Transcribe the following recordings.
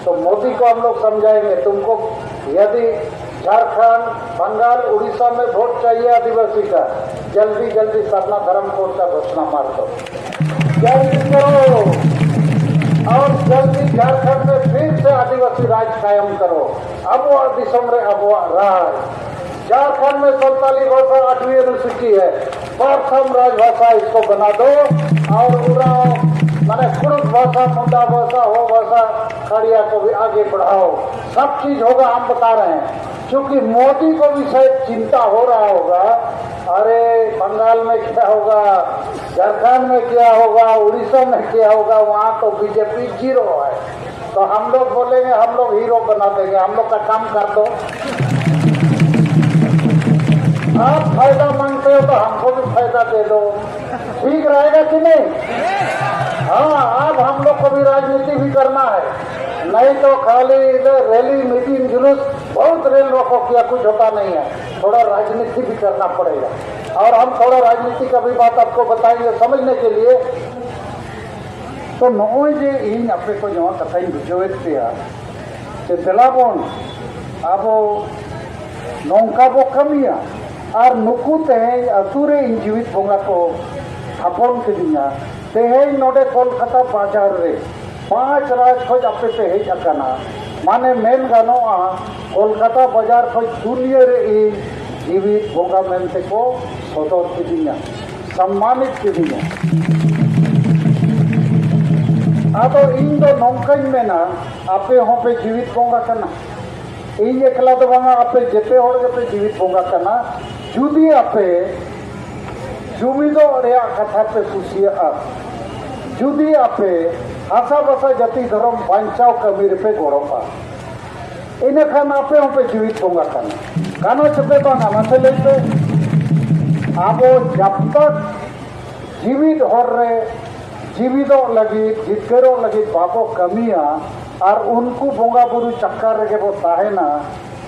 तो मोदी को हम लोग समझाएंगे, तुमको यदि झारखंड, बंगाल, उड़ीसा में वोट चाहिए आदिवासी का, जल्दी जल्दी सरना धर्म कोड का घोषणा मार दो, जल्दी करो, और जल्दी झारखंड में फिर से आदिवासी राज कायम करो। अबुआ दिसम रे अबुआ राज। झारखंड में संताली भाषा 8वीं अनुसूची है, प्रथम राजभाषा इसको बना दो, और उड़ाओ माने कुरुक भाषा, मुंडा भाषा, हो भाषा, खड़िया को भी आगे बढ़ाओ। सब चीज होगा, हम बता रहे हैं। क्योंकि मोदी को भी शायद चिंता हो रहा होगा, अरे बंगाल में क्या होगा, झारखंड में क्या होगा, उड़ीसा में क्या होगा, वहाँ तो बीजेपी 0 है। तो हम लोग बोलेंगे, हम लोग हीरो बना देंगे, हम लोग का काम कर दो। आप फायदा मांगते हो तो हमको भी फायदा दे दो, ठीक रहेगा कि नहीं? हाँ, अब हम लोग को भी राजनीति भी करना है, नहीं तो खाली इधर रैली, मीटिंग, जुलूस, बहुत रेल रोको किया, कुछ होता नहीं है। थोड़ा राजनीति भी करना पड़ेगा, और हम थोड़ा राजनीति का भी बात आपको बताएंगे समझने के लिए। तो नॉय जे इन अपने को जहाँ कथा बुझेद पे दिलाबन अब नौका बो कमिया और नुकु तेज अतुरे इन जीवित बोंगा को थापन किदिया तेज नोडे कोलकाता बाजार रे 5 राज खोज अपे पे हेज अकाना माने मेन गानोआ कोलकाता बाजार खोज दुनिया रे इन जीवित बोंगा मेनते को सदर किदिया सम्मानित किदिया। आदो इन दो नौकाई मेना आपे हों पे जीवित बोंगा करना, इन एकला दो बांगा आपे जेते होड़ पे जीवित बोंगा करना। जुदी आपे जुमिदो रेया कथा पे कुसिया आप जुदी आपे हासा बसा जाति धर्म बांचाव कमीर पे गोड़ोपा इन खान आपे हों पे जीवित बोंगा करना गानो चपे बांगा मसे लेते आबो जब तक जीवित होड़ रे जीवित लगी जितकेरो लगी बाबो कमिया और उनको बोंगा बुरु चक्कर रेगे बो ताहेना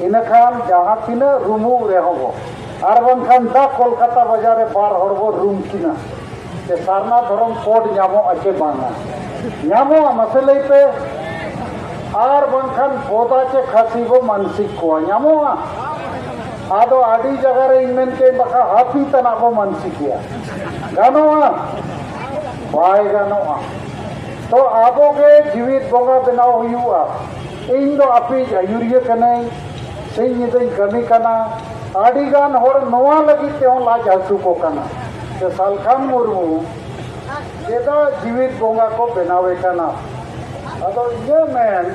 इन खान जहाँ तीना रूमू रेहो और बंखान दा कोलकाता बाजारे बार होड़बो रूम किना जे सारना धर्म कोड ᱧᱟᱢᱚ आचे बांगा ᱧᱟᱢᱚ मसले पे और बंखान बोदा चे खासी बो मानसिक को ᱧᱟᱢᱚ आदो आडी जगह रे इनमें के बका हाथी तना बो मानसिकिया गानो बाय गानो तो आबो के जीवित बोंगा बनाओ हुआ इन दो आपी आयुरिया कने सही निदई कमी कना आडी गान होर नोआ लगी तेओ लाज हसु को कना ते सालखान मुर्मू जेदा जीवित बोंगा को बनावे कना अदो ये मेन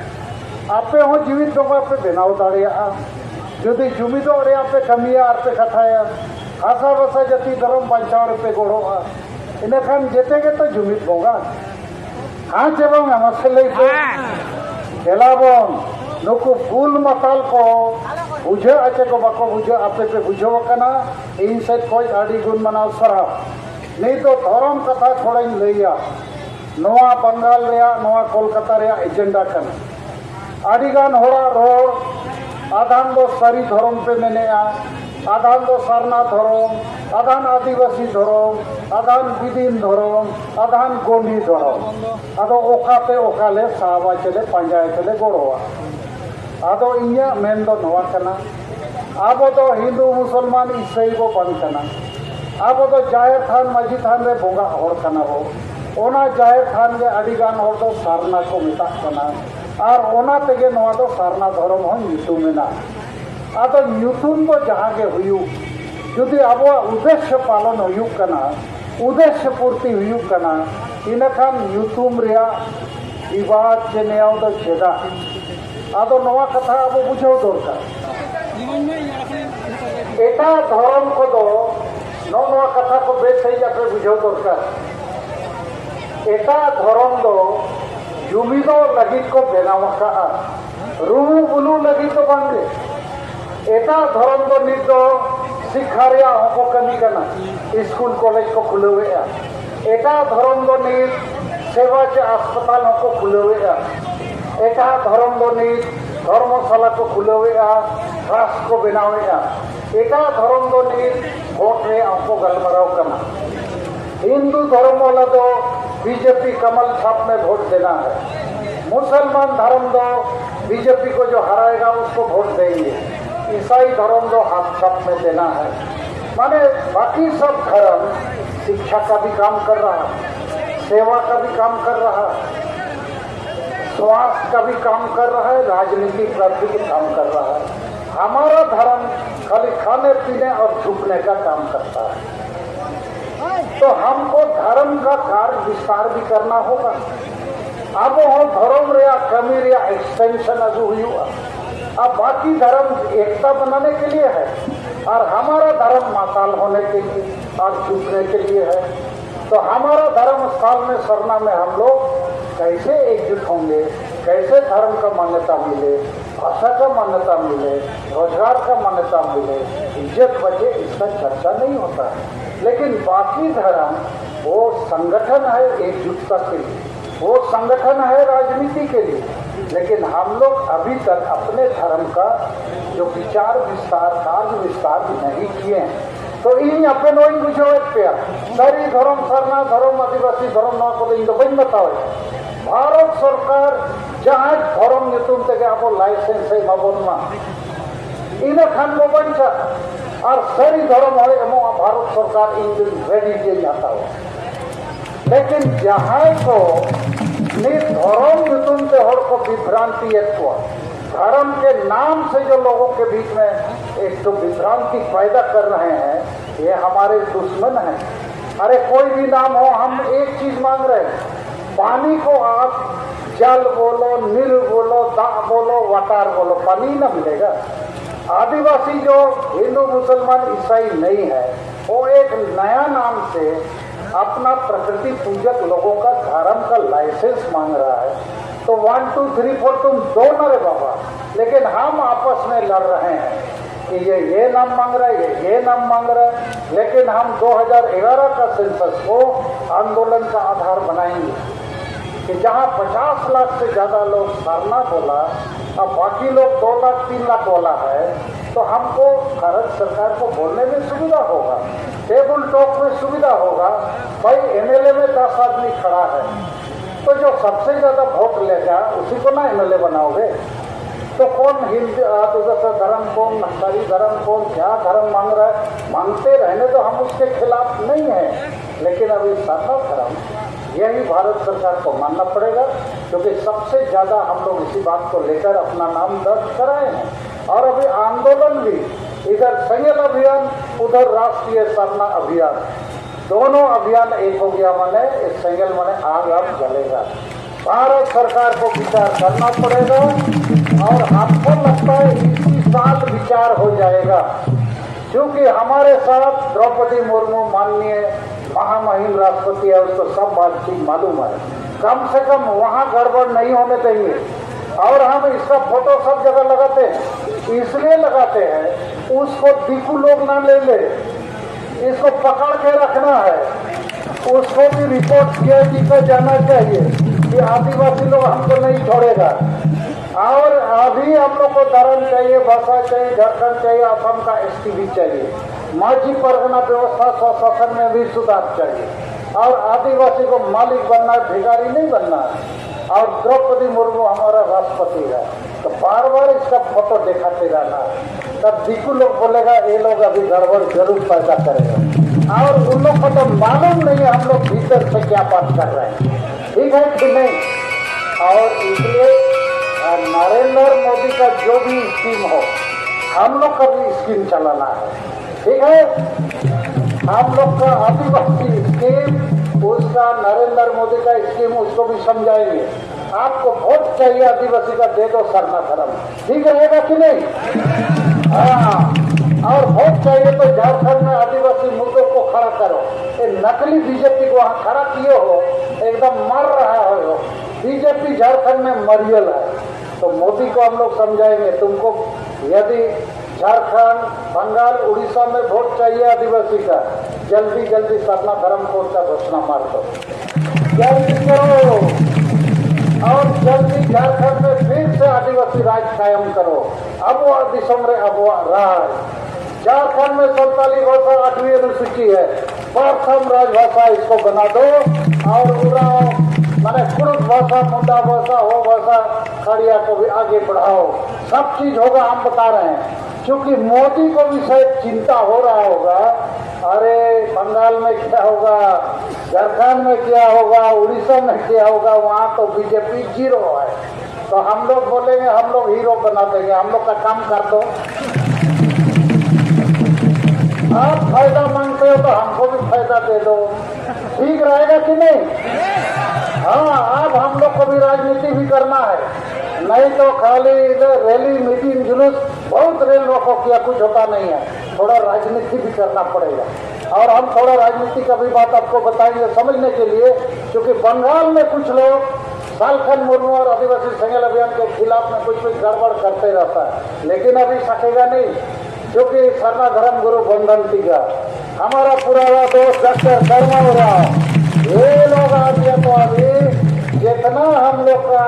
आपे हो जीवित बोंगा पे बनाव दाड़िया जुदी जुमिदो रे आपे कमिया आपे कथाया आशा बसा जति धर्म बांचाव पे गोड़ोआ इन खान जेते के तो जुमित बोंगा हाँ चेबोंगा मसले पे खेलाबोन नुकु फूल मताल को बुझे आचे को बाको बुझे आपे पे बुझो कना इन से कोई आड़ी गुण मनाव सरा नहीं तो धर्म कथा थोड़ा ही लैया नोआ बंगाल रेया नोआ कोलकाता रेया एजेंडा कना आड़ी गान होड़ा रोड आधान दो सारी धर्म पे मैंने आधान दो सारना धर्म आधान आदिवासी धर्म आधान विदीन धर्म आधान गोंडी धर्म आदो ओकाते ओकाले सावा चले पंजाय चले गोड़ोआ आदो इया मेन दो नवा कना आबो तो हिंदू मुसलमान ईसाई को बन कना आबो तो जाहिर थान मस्जी थान रे बोंगा होड़ कना हो ओना जाहिर थान गे अड़ी गान होड़ दो सारना को मिता कना और ओना तेगे नवा दो सारना धर्म हो ᱧᱩᱛᱩᱢᱮᱱᱟ आदो ᱧᱩᱛᱩᱢ दो जहाँ के हुयु जुदी आबो उद्देश्य पालन हुयु कना उद्देश्य पूर्ति हुयु कना इन खान ᱧᱩᱛᱩᱢ रेया विवाद के नेयाव दो छेदा आदो नवा कथा आबो बुझाव दरकार एटा धर्म को दो नवा कथा को बेस सही जाके बुझाव दरकार एटा धर्म दो जुमिदो लगित को बेनावका रूमू बुलू लगित तो बांगे एटा धर्म दो नित दो शिक्षारिया होको कमी कना स्कूल कॉलेज को खुलवेया एटा धर्म दो नित सेवा चे अस्पताल होको खुलवेया एटा धर्म दो नित धर्मशाला को खुलवेया राष्ट्र को बनावेया एटा धर्म दो नित वोट रे आपको गलमराव करना हिंदू धर्म वाला तो बीजेपी कमल छाप में वोट देना है मुसलमान धर्म दो, बीजेपी को जो हराएगा उसको वोट देंगे, ईसाई धर्म दो, हाथ छाप में देना है। माने बाकी सब धर्म शिक्षा का भी काम कर रहा है, सेवा का भी काम कर रहा है, स्वास्थ्य का भी काम कर रहा है, राजनीति का भी काम कर रहा है। हमारा धर्म खाली खाने पीने और झुकने का काम करता है। तो हमको धर्म का कार्य विस्तार भी करना होगा। अब वो धर्म रे कमी रे एक्सटेंशन अजू हुई हुआ। अब बाकी धर्म एकता बनाने के लिए है और हमारा धर्म माताल होने के लिए और झुकने के लिए है। तो हमारा धर्म स्थान में सरना में हम लोग कैसे एकजुट होंगे, कैसे धर्म का मान्यता मिले, भाषा का मान्यता मिले, रोजगार का मान्यता मिले, इज्जत बचे, इसका चर्चा नहीं होता है। लेकिन बाकी धर्म वो संगठन है एकजुटता के लिए, वो संगठन है राजनीति के लिए। लेकिन हम लोग अभी तक अपने धर्म का जो विचार विस्तार, कार्य विस्तार नहीं किए हैं। तो इन अपने नोइन बुझे पे सारी धर्म सरना धर्म आदिवासी धर्म ना को इन बन बताओ। भारत सरकार जहाँ धर्म नितुम तक अब लाइसेंस है बाबन इन खान को बचा और सारी धर्म है भारत सरकार इन रेडी किए जाता हो। लेकिन जहाँ को धर्म नितुम से हर को विभ्रांति एक धर्म के नाम से जो लोगों के बीच में एक तो विभ्रांति पैदा कर रहे हैं, ये हमारे दुश्मन हैं। अरे कोई भी नाम हो, हम एक चीज मांग रहे हैं, पानी को आप जल बोलो, नील बोलो, दा बोलो, वटार बोलो, पानी न मिलेगा। आदिवासी जो हिंदू मुसलमान ईसाई नहीं है, वो एक नया नाम से अपना प्रकृति पूजक लोगों का धर्म का लाइसेंस मांग रहा है। तो 1 2 3 4 तुम दो न रे बाबा। लेकिन हम आपस में लड़ रहे हैं कि ये नाम मांग रहा है, ये नाम मांग रहा है। लेकिन हम 2011 का सेंसस को आंदोलन का आधार बनाएंगे कि जहां 50 लाख से ज्यादा लोग सरना बोला और बाकी लोग 2 लाख 3 लाख बोला है, तो हमको भारत सरकार को बोलने में सुविधा होगा, टेबल टॉक में सुविधा होगा। भाई एमएलए में 10 आदमी खड़ा है, तो जो सबसे ज्यादा वोट लेगा उसी को ना एमएलए बनाओगे। तो कौन हिंदू आदिवासी धर्म कौन, नक्सली धर्म कौन, क्या धर्म मांग रहा है, मांगते रहने तो हम उसके खिलाफ नहीं है। लेकिन अभी सरना धर्म यही भारत सरकार को मानना पड़ेगा, क्योंकि सबसे ज्यादा हम लोग इसी बात को लेकर अपना नाम दर्ज कराए हैं। और अभी आंदोलन भी इधर संगल अभियान, उधर राष्ट्रीय सरना अभियान, दोनों अभियान एक हो गया। माने इस संगल माने आग अब जलेगा। भारत सरकार को विचार करना पड़ेगा और आपको लगता है इसी साल विचार हो जाएगा, क्योंकि हमारे साथ द्रौपदी मुर्मू माननीय महामहिम राष्ट्रपति है, उसको सब बात ठीक मालूम है। कम से कम वहाँ गड़बड़ नहीं होने चाहिए। और हम इसका फोटो सब जगह लगाते हैं, इसलिए लगाते हैं उसको दिकू लोग ना ले ले, इसको पकड़ के रखना है। उसको भी रिपोर्ट सीआईडी को जाना चाहिए कि आदिवासी लोग हमको नहीं छोड़ेगा। और अभी हम लोग को धर्म चाहिए, भाषा चाहिए, झारखंड चाहिए, असम का एसटी भी चाहिए, माझी परगना व्यवस्था स्वशासन में भी सुधार चाहिए। और आदिवासी को मालिक बनना है, भिखारी नहीं बनना है। और द्रौपदी मुर्मू हमारा राष्ट्रपति है, तो बार बार इसका फोटो दिखाते रहना है। तब दिकू लोग बोलेगा ये लोग अभी गड़बड़ जरूर पैदा करेगा। और उन लोग को तो मालूम नहीं है हम लोग भीतर से क्या बात कर रहे हैं, ठीक है कि नहीं। और इसलिए नरेंद्र मोदी का जो भी स्कीम हो, हम लोग का भी स्कीम चलाना है, ठीक है। हम लोग का आदिवासी स्कीम, उसका नरेंद्र मोदी का स्कीम, उसको भी समझाएंगे। आपको वोट चाहिए आदिवासी का, दे दो सरना धर्म, ठीक रहेगा कि नहीं। हाँ, और वोट चाहिए तो झारखंड में आदिवासी मुद्दों को खड़ा करो। ये नकली बीजेपी को वहाँ खड़ा किए हो, एकदम मर रहा हो। बीजेपी झारखंड में मरियल है। तो मोदी को हम लोग समझाएंगे, तुमको यदि झारखंड, बंगाल, उड़ीसा में वोट चाहिए आदिवासी का, जल्दी जल्दी सरना धर्म कोड का घोषणा मार दो, जल्दी करो। और जल्दी झारखंड में फिर से आदिवासी राज कायम करो। अब वो दिसम रे अब वो राज, झारखंड में 47 भाषा 8वीं अनुसूची है, प्रथम राजभाषा इसको बना दो और उड़ाओ माने कुरुद भाषा, मुंडा भाषा, हो भाषा, खड़िया को भी आगे बढ़ाओ, सब चीज होगा हम बता रहे हैं। क्योंकि मोदी को भी शायद चिंता हो रहा होगा, अरे बंगाल में क्या होगा, झारखंड में क्या होगा, उड़ीसा में क्या होगा, वहाँ तो बीजेपी 0 है। तो हम लोग बोलेंगे हम लोग हीरो बना देंगे, हम लोग का काम कर दो। आप फायदा मांगते हो तो हमको भी फायदा दे दो, ठीक रहेगा कि नहीं? हाँ, अब हम लोग को भी राजनीति भी करना है, नहीं तो खाली इधर रैली मीटिंग जुलूस बहुत रेल रोको किया, कुछ होता नहीं है। थोड़ा राजनीति भी करना पड़ेगा। और हम थोड़ा राजनीति का भी बात आपको बताएंगे समझने के लिए, क्योंकि बंगाल में कुछ लोग सालखन मुर्मू और आदिवासी संघर्ष अभियान के खिलाफ में कुछ गड़बड़ करते रहता है, लेकिन अभी सकेगा नहीं, क्योंकि सरना धर्म गुरु बंधन टीका हमारा पुराना दोस्त डॉक्टर शर्मा हो रहा, ये लोग आ गया तो अभी जितना हम लोग का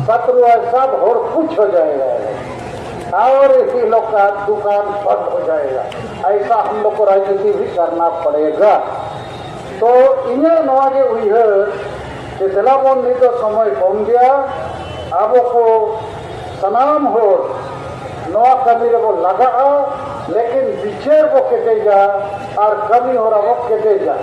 शत्रु है सब और कुछ हो जाएगा और इसी लोग का दुकान बंद हो जाएगा। ऐसा हम लोग को राजनीति भी करना पड़ेगा। तो इन्हें नवागे हुई है कि दिलाबोन नहीं तो समय कम गया, अब को सनाम हो नवा कमी रे वो लगा, लेकिन विचार वो केटेगा और कमी हो रहा वो केटेगा।